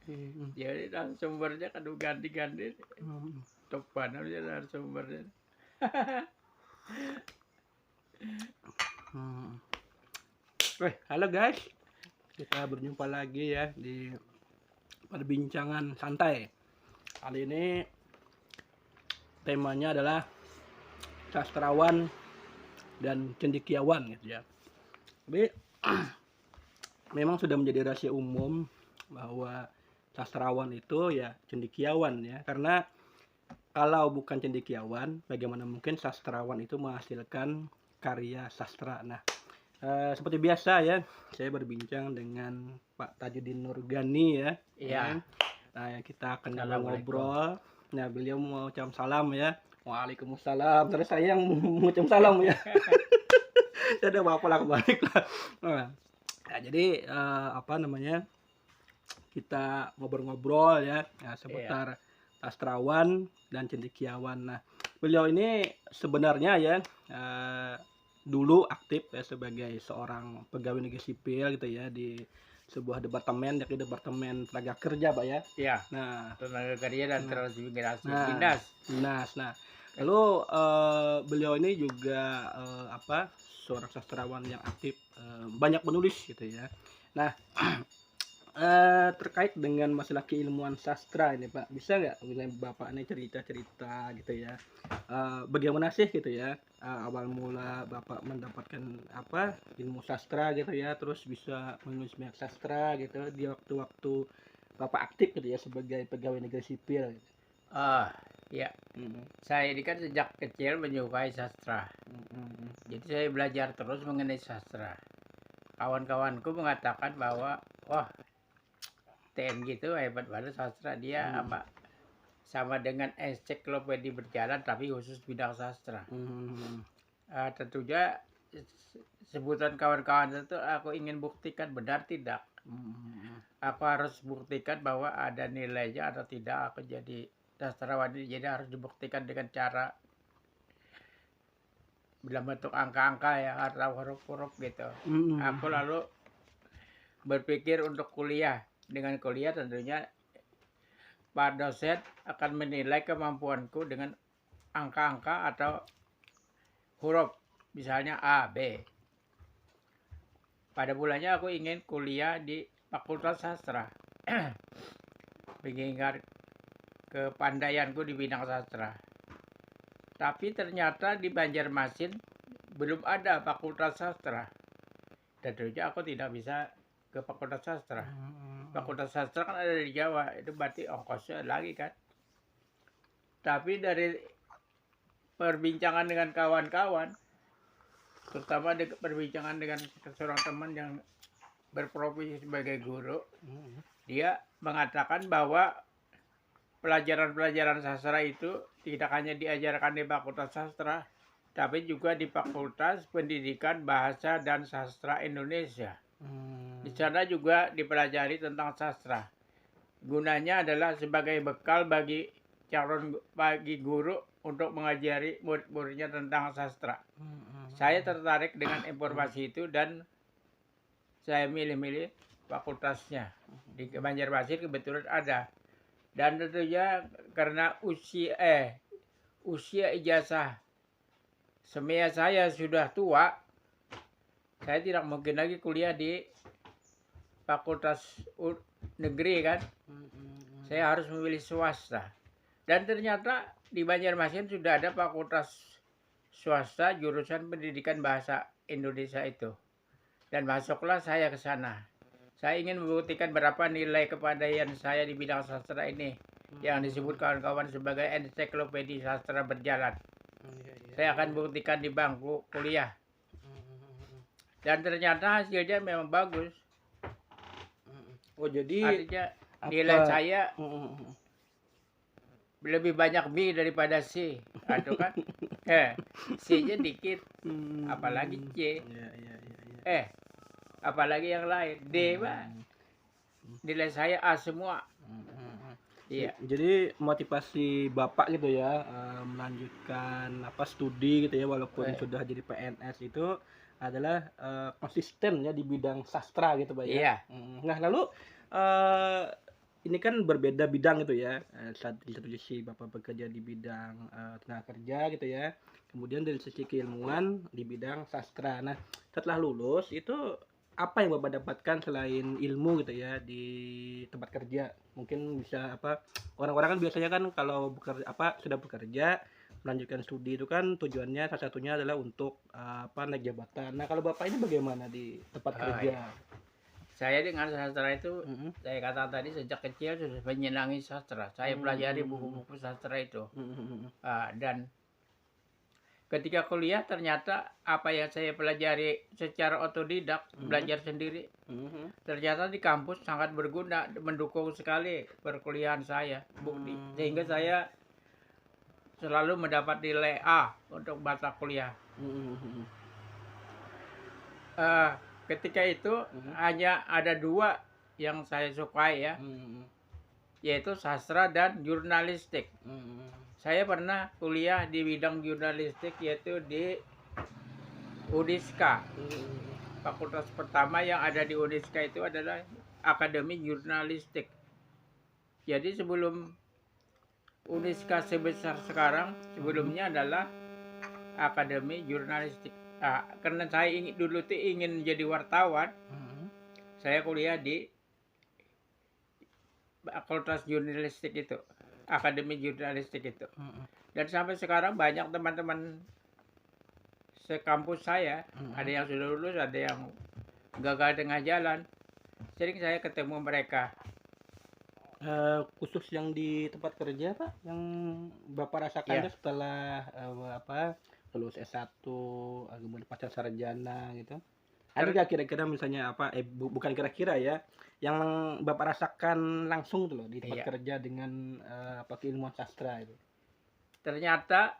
Jadi narasumbernya kan ganti-ganti. Topan aja narasumbernya. Halo guys, kita berjumpa lagi ya di perbincangan santai. Kali ini temanya adalah sastrawan dan cendekiawan gitu ya. Tapi memang sudah menjadi rahasia umum bahwa sastrawan itu ya cendekiawan ya, karena kalau bukan cendekiawan, bagaimana mungkin sastrawan itu menghasilkan karya sastra. Nah, seperti biasa ya, saya berbincang dengan Pak Tajudin Nurgani ya. Iya. Nah, kita akan Assalamualaikum. ngobrol. Nah, beliau mau ucap salam ya. Waalaikumsalam. Terus saya yang mau ucap salam ya. Saya udah apa lah kebalik lah. Nah, jadi apa namanya? Kita ngobrol-ngobrol ya, seputar sastrawan dan cendekiawan. Nah, beliau ini sebenarnya ya dulu aktif ya sebagai seorang pegawai negeri sipil gitu ya di sebuah departemen, yakni Departemen Tenaga Kerja, Pak ya. Iya. Nah, Tenaga kerja dan transmigrasi nah, dinas. Nah, lalu beliau ini juga seorang sastrawan yang aktif, banyak menulis gitu ya. Nah, terkait dengan masalah keilmuan sastra ini Pak, bisa nggak Bapak ini cerita-cerita gitu ya, bagaimana sih gitu ya, awal mula Bapak mendapatkan ilmu sastra gitu ya, terus bisa menulis banyak sastra gitu di waktu-waktu Bapak aktif gitu ya sebagai pegawai negeri sipil gitu. Ya. Saya ini kan sejak kecil menyukai sastra. Jadi saya belajar terus mengenai sastra. Kawan-kawanku mengatakan bahwa wah, TN gitu hebat banget sastra dia sama dengan ensiklopedia berjalan tapi khusus bidang sastra. Tentunya sebutan kawan-kawan itu aku ingin buktikan benar tidak. Aku harus buktikan bahwa ada nilainya atau tidak aku jadi sastrawan ini. Jadi harus dibuktikan dengan cara dalam bentuk angka-angka ya atau huruf-huruf gitu. Aku lalu berpikir untuk kuliah. Dengan kuliah tentunya Pak dosen akan menilai kemampuanku dengan angka-angka atau huruf. Misalnya A, B. Pada bulannya aku ingin kuliah di Fakultas Sastra. Mengingat kepandaianku di bidang sastra. Tapi ternyata di Banjarmasin belum ada Fakultas Sastra. Tentunya aku tidak bisa ke Fakultas Sastra. Fakultas Sastra kan ada di Jawa, itu berarti ongkosnya lagi kan. Tapi dari perbincangan dengan kawan-kawan, terutama perbincangan dengan seorang teman yang berprofesi sebagai guru, dia mengatakan bahwa pelajaran-pelajaran sastra itu tidak hanya diajarkan di Fakultas Sastra, tapi juga di Fakultas Pendidikan Bahasa dan Sastra Indonesia. Di sana juga dipelajari tentang sastra. Gunanya adalah sebagai bekal bagi guru untuk mengajari murid-muridnya tentang sastra. Saya tertarik dengan informasi itu dan saya milih-milih fakultasnya. Di Banjarmasin kebetulan ada. Dan tentunya karena usia ijazah semia saya sudah tua, saya tidak mungkin lagi kuliah di fakultas negeri kan. Saya harus memilih swasta. Dan ternyata di Banjarmasin sudah ada fakultas swasta jurusan pendidikan bahasa Indonesia itu. Dan masuklah saya ke sana. Saya ingin membuktikan berapa nilai kepandaian saya di bidang sastra ini yang disebut kawan-kawan sebagai ensiklopedia sastra berjalan. Saya akan buktikan di bangku kuliah. Dan ternyata hasilnya memang bagus. Oh, jadi artinya nilai saya lebih banyak B daripada C. Aduh kan. C-nya dikit. Apalagi C. Apalagi yang lain. D, Pak. Nilai saya A semua. Iya. Jadi motivasi Bapak gitu ya, melanjutkan studi gitu ya walaupun sudah jadi PNS itu adalah konsisten ya di bidang sastra gitu Pak ya. Iya. Nah, lalu ini kan berbeda bidang gitu ya. Di satu sisi Bapak bekerja di bidang tenaga kerja gitu ya. Kemudian dari sisi keilmuan di bidang sastra. Nah, setelah lulus itu apa yang Bapak dapatkan selain ilmu gitu ya di tempat kerja? Mungkin bisa apa? Orang-orang kan biasanya kan kalau bekerja apa sudah bekerja melanjutkan studi itu kan tujuannya salah satunya adalah untuk apa naik jabatan. Nah, kalau Bapak ini bagaimana di tempat kerja? Ya. Saya dengan sastra itu, Mhm. saya kata tadi sejak kecil sudah menyenangi sastra. Saya pelajari buku-buku sastra itu. Mhm. Dan ketika kuliah ternyata apa yang saya pelajari secara otodidak, belajar sendiri, ternyata di kampus sangat berguna, mendukung sekali perkuliahan saya. Bukti. Sehingga saya selalu mendapat nilai A untuk mata kuliah. Ketika itu hanya ada 2 yang saya sukai ya, yaitu sastra dan jurnalistik. Saya pernah kuliah di bidang jurnalistik yaitu di Uniska. Fakultas pertama yang ada di Uniska itu adalah Akademi Jurnalistik. Jadi sebelum Uniska sebesar sekarang, sebelumnya adalah Akademi Jurnalistik. Karena saya dulu tuh ingin menjadi wartawan, saya kuliah di Fakultas Jurnalistik itu, Akademi Jurnalistik itu. Dan sampai sekarang banyak teman-teman sekampus saya, ada yang sudah lulus, ada yang gagal tengah jalan. Sering saya ketemu mereka. Khusus yang di tempat kerja Pak, yang Bapak rasakan setelah apa lulus S1, kemudian pasca sarjana gitu. Ada nggak kira-kira misalnya apa bukan kira-kira ya, yang Bapak rasakan langsung tuh loh di tempat kerja dengan apa keilmuan sastra itu? Ternyata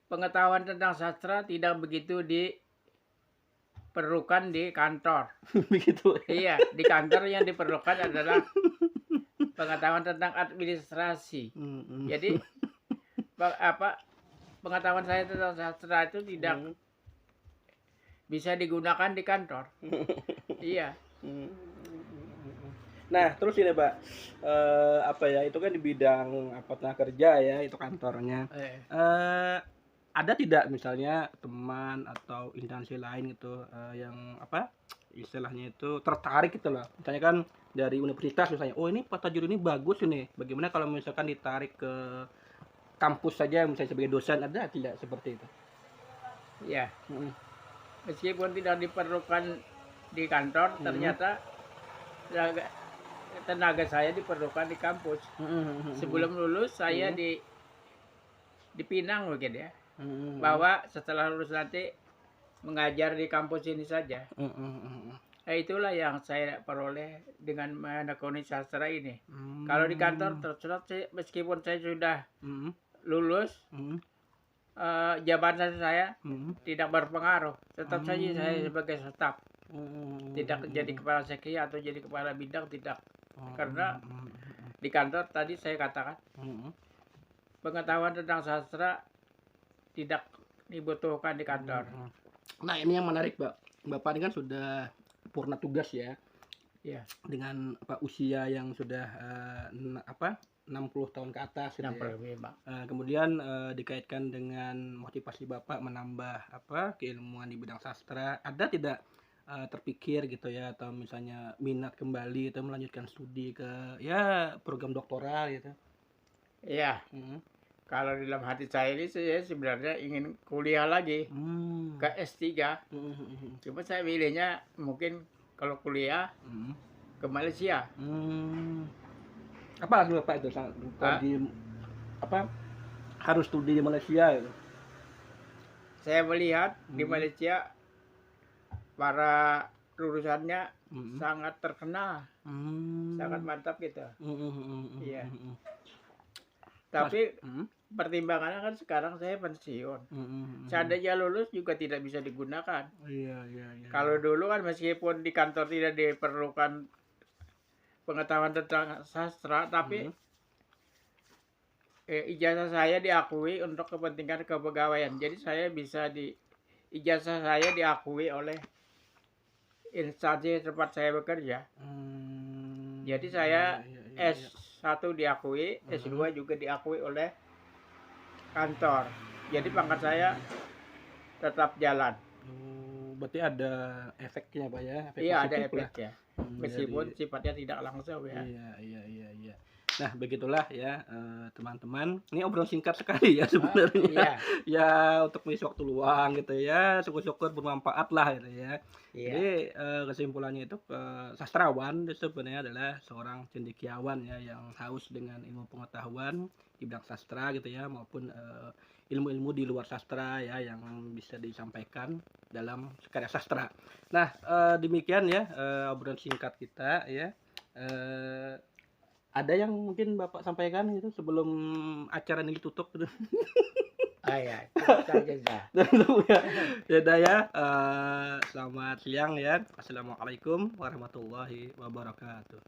pengetahuan tentang sastra tidak begitu diperlukan di kantor. Begitu. Iya, di kantor yang diperlukan adalah pengetahuan tentang administrasi. Jadi pengetahuan saya tentang sastra itu tidak bisa digunakan di kantor. Iya. Nah, terus ini Pak, apa ya, itu kan di bidang apa tenaga kerja ya, itu kantornya. Ada tidak misalnya teman atau instansi lain gitu yang apa istilahnya itu tertarik gitu loh. Misalnya kan dari universitas misalnya, oh ini Pak Tajur ini bagus ini. Bagaimana kalau misalkan ditarik ke kampus saja misalnya sebagai dosen, ada tidak seperti itu? Iya. Meskipun tidak diperlukan di kantor, ternyata tenaga saya diperlukan di kampus. Sebelum lulus saya di Pinang mungkin ya. Bahwa setelah lulus nanti mengajar di kampus ini saja. Itulah yang saya peroleh dengan menekuni sastra ini. Kalau di kantor terus meskipun saya sudah lulus, jabatan saya tidak berpengaruh. Tetap saja saya sebagai staf. Tidak jadi kepala seksi atau jadi kepala bidang, tidak. Karena di kantor tadi saya katakan pengetahuan tentang sastra tidak dibutuhkan di kantor. Nah ini yang menarik Pak, Bapak ini kan sudah purna tugas ya, dengan apa usia yang sudah 60 tahun ke atas gitu ya. Kemudian dikaitkan dengan motivasi Bapak menambah apa keilmuan di bidang sastra, ada tidak terpikir gitu ya, atau misalnya minat kembali atau melanjutkan studi ke ya program doktoral gitu? Iya. Kalau di dalam hati saya ini saya sebenarnya ingin kuliah lagi ke S3. Cuma saya pilihnya mungkin kalau kuliah ke Malaysia. Apa lagi Bapak itu di apa harus studi di Malaysia gitu? Saya melihat di Malaysia para lulusannya sangat terkenal, sangat mantap gitu. Iya. Tapi pertimbangannya kan sekarang saya pensiun. Seandainya lulus juga tidak bisa digunakan. Iya. Kalau dulu kan meskipun di kantor tidak diperlukan pengetahuan tentang sastra, tapi ijazah saya diakui untuk kepentingan kepegawaian. Jadi saya bisa ijazah saya diakui oleh instansi tempat saya bekerja. Jadi saya iya, iya, iya. S1 diakui, S2 juga diakui oleh kantor. Jadi pangkat saya tetap jalan. Oh, berarti ada efeknya Pak ya, efek Iya, ada positif lah. efeknya. Meskipun sifatnya tidak langsung ya. Iya, iya, iya, iya. Nah, begitulah ya teman-teman. Ini obrolan singkat sekali ya sebenarnya. Iya, Ya untuk mengisi waktu luang gitu ya, syukur-syukur bermanfaat lah gitu ya. iya. Jadi kesimpulannya itu sastrawan itu sebenarnya adalah seorang cendekiawan ya yang haus dengan ilmu pengetahuan di bidang sastra gitu ya maupun ilmu-ilmu di luar sastra ya yang bisa disampaikan dalam karya sastra. Nah, demikian ya obrolan singkat kita ya. Ada yang mungkin Bapak sampaikan gitu sebelum acara ini ditutup gitu. Ya, cukup saja dah. Ya udah ya, selamat siang ya. Assalamualaikum warahmatullahi wabarakatuh.